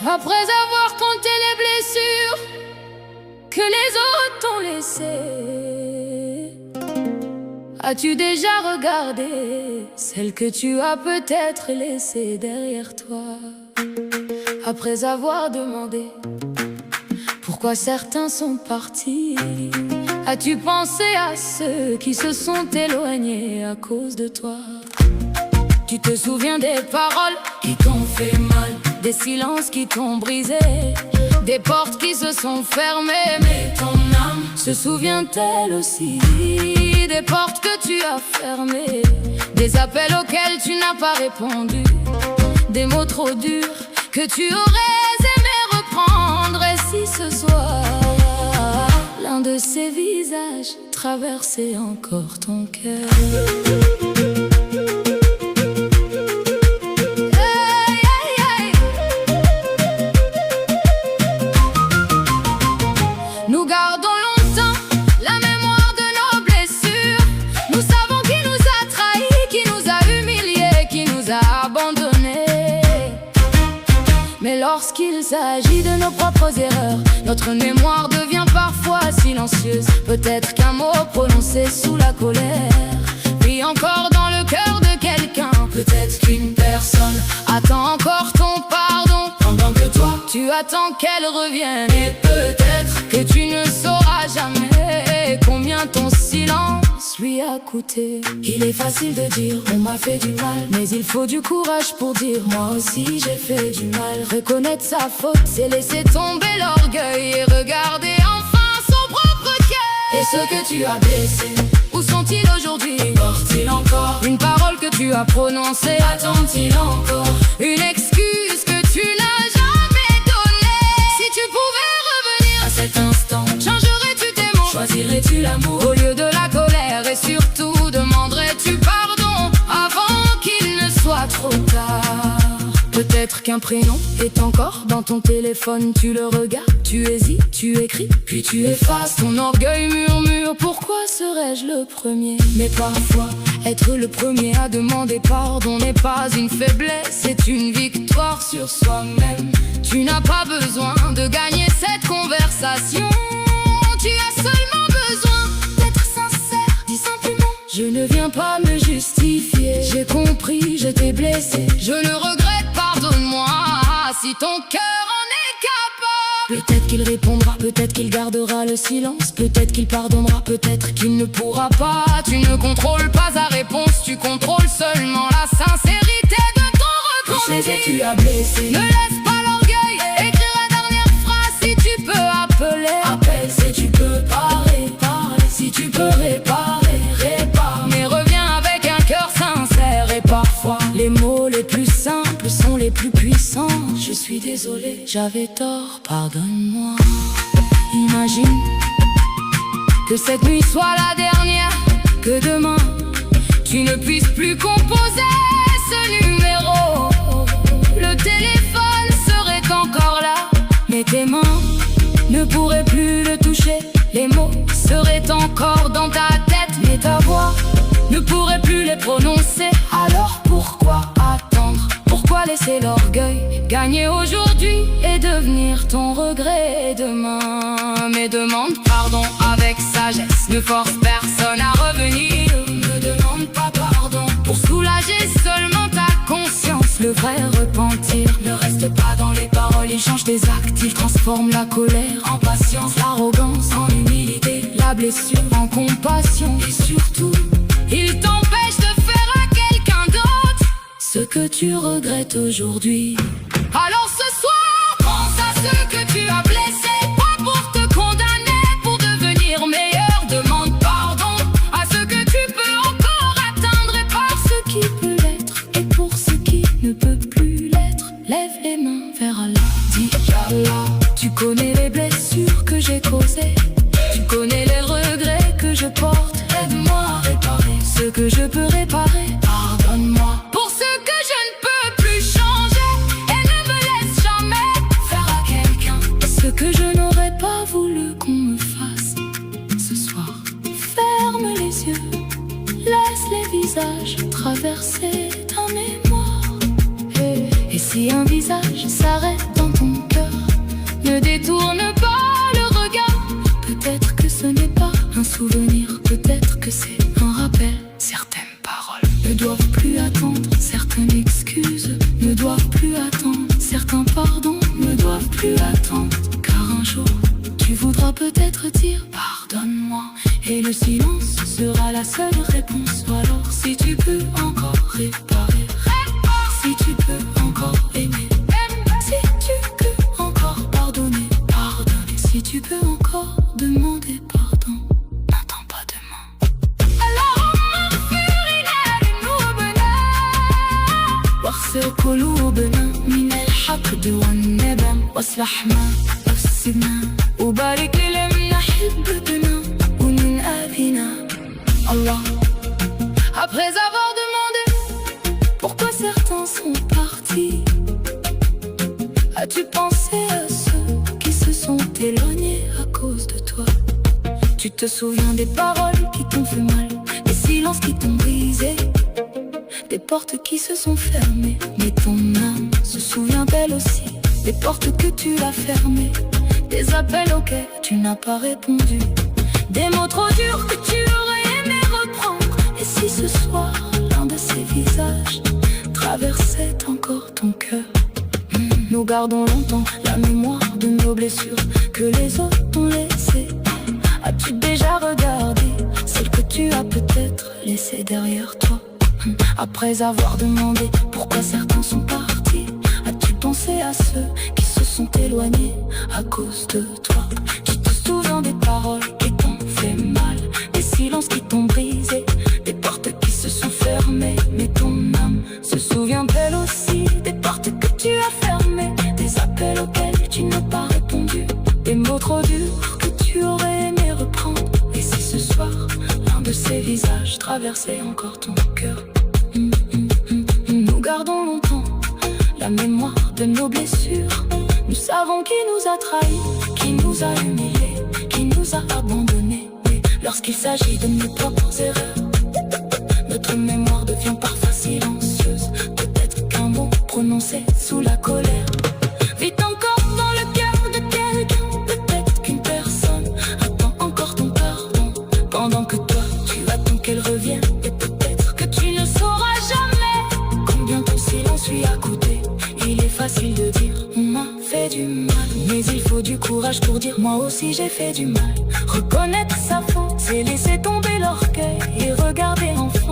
Après avoir compté les blessures que les autres t'ont laissées, as-tu déjà regardé celles que tu as peut-être laissées derrière toi? Après avoir demandé pourquoi certains sont partis, as-tu pensé à ceux qui se sont éloignés à cause de toi? Tu te souviens des paroles qui t'ont fait mal, des silences qui t'ont brisé, des portes qui se sont fermées, mais ton âme se souvient-elle aussi des portes que tu as fermées, des appels auxquels tu n'as pas répondu, des mots trop durs que tu aurais aimé reprendre? Et si ce soir l'un de ces visages traversait encore ton cœur? Nous gardons longtemps la mémoire de nos blessures. Nous savons qui nous a trahis, qui nous a humiliés, qui nous a abandonnés. Mais lorsqu'il s'agit de nos propres erreurs, notre mémoire devient parfois silencieuse. Peut-être qu'un mot prononcé sous la colère vit encore dans le cœur de quelqu'un. Peut-être qu'une personne attend encore ton pardon, pendant que toi, tu attends qu'elle revienne. Et peut-être que tu ne sauras jamais combien ton silence lui a coûté. Il est facile de dire on m'a fait du mal, mais il faut du courage pour dire moi aussi j'ai fait du mal. Reconnaître sa faute, c'est laisser tomber l'orgueil et regarder enfin son propre cœur. Et ceux que tu as blessés, où sont-ils aujourd'hui? Portent-ils encore une parole que tu as prononcée? Attendent-ils encore une excuse que tu n'as jamais donnée? Si tu pouvais revenir à cet instant, changerais-tu tes mots? Choisirais-tu l'amour au lieu de la colère? Et surtout, demanderais-tu pardon avant qu'il ne soit trop tard? Peut-être qu'un prénom est encore dans ton téléphone. Tu le regardes, tu hésites, tu écris, puis tu effaces. Ton orgueil murmure, pourquoi serais-je le premier? Mais parfois, être le premier à demander pardon n'est pas une faiblesse, c'est une victoire sur soi-même. Tu n'as pas besoin de gagner cette conversation. Tu as seulement besoin d'être sincère. Dis simplement, je ne viens pas me justifier. J'ai compris, je t'ai blessé, je le regrette, pardonne-moi. Si ton cœur en est capable, peut-être qu'il répondra, peut-être qu'il gardera le silence, peut-être qu'il pardonnera, peut-être qu'il ne pourra pas. Tu ne contrôles pas sa réponse, tu contrôles seulement la sincérité de ton ressenti. Tu as blessé, ne laisse pas l'orgueil écrire la dernière phrase. Si tu peux appeler, appelle. Si tu peux pas réparer, si tu peux réparer, répare. Mais reviens avec un cœur sincère. Et parfois les mots les plus simples sont les plus puissants. Je suis désolé, j'avais tort, pardonne-moi. Imagine que cette nuit soit la dernière, que demain tu ne puisses plus composer ce numéro. Le téléphone serait encore là, mais tes mains ne pourraient plus le toucher. Les mots seraient encore dans ta tête, mais ta voix ne pourrait plus les prononcer. Alors pourquoi attendre? Pourquoi laisser l'orgueil gagner aujourd'hui et devenir ton regret demain? Mais demande pardon avec sagesse, ne force personne à revenir. Ne demande pas pardon pour soulager seulement ta conscience. Le vrai repentir ne reste pas dans les paroles, il change tes actes. Il transforme la colère en patience, l'arrogance en humilité, la blessure en compassion. Et surtout, il t'empêche de faire à quelqu'un d'autre ce que tu regrettes aujourd'hui. Alors ce soir, pense à ceux que tu as blessés, pas pour te condamner, pour devenir meilleur. Demande pardon à ceux que tu peux encore atteindre, et par ce qui peut l'être, et pour ce qui ne peut plus l'être. Lève les mains vers Allah, dis Allah. Tu connais les blessures que j'ai causées, tu connais les regrets que je porte. Aide-moi à réparer ce que je peux réparer, pardonne-moi pour ce que je ne peux plus changer. Et ne me laisse jamais faire à quelqu'un ce que je n'aurais pas voulu qu'on me fasse ce soir. Ferme les yeux, laisse les visages traverser ta mémoire. Et si un visage s'arrête dans ton Ne détourne pas le regard. Peut-être que ce n'est pas un souvenir, peut-être que c'est un rappel. Certaines paroles ne doivent plus attendre, certaines excuses ne doivent plus attendre, certains pardons ne doivent plus attendre. Car un jour, tu voudras peut-être dire pardonne-moi, et le silence sera la seule réponse. Alors si tu peux encore réparer, si tu peux encore aimer, si tu peux encore pardonner, pardonner, si tu peux encore demander pardon, n'attends pas demain. قلوبنا من الحقد والندم واصلح ما أفسدنا وبارك لمن نحبنا ومن أبينا Allah. Après avoir demandé pourquoi certains sont partis, as-tu pensé à ceux qui se sont éloignés à cause de toi? Tu te souviens des paroles qui t'ont fait mal, des silences qui t'ont brisé, des portes qui se sont fermées, mais ton âme se souvient elle aussi des portes que tu as fermées, des appels auxquels tu n'as pas répondu, des mots trop durs que tu aurais aimé reprendre. Et si ce soir l'un de ces visages traversait encore ton cœur? Nous gardons longtemps la mémoire de nos blessures que les autres ont laissées. As-tu déjà regardé celles que tu as peut-être laissées derrière toi? Après avoir demandé pourquoi certains sont partis, as-tu pensé à ceux qui se sont éloignés à cause de toi? Tu te souviens des paroles qui t'ont fait mal, des silences qui t'ont brisé, des portes qui se sont fermées, mais ton âme se souvient elle aussi des portes que tu as fermées, des appels auxquels tu n'as pas répondu, des mots trop durs que tu aurais aimé reprendre. Et si ce soir l'un de ces visages traversait encore ton cœur? Nous gardons longtemps la mémoire de nos blessures. Nous savons qui nous a trahis, qui nous a humiliés, qui nous a abandonnés. Mais lorsqu'il s'agit de nos propres erreurs, notre mémoire devient parfois silencieuse. Peut-être qu'un mot prononcé sous la colère vit encore dans le cœur de quelqu'un. Peut-être qu'une personne attend encore ton pardon, pendant que toi tu attends qu'elle revienne. Et peut-être que tu ne sauras jamais combien ton silence lui a coûté. Il est facile de dire on m'a fait du mal, mais il faut du courage pour dire moi aussi j'ai fait du mal. Reconnaître sa faute, c'est laisser tomber l'orgueil et regarder en face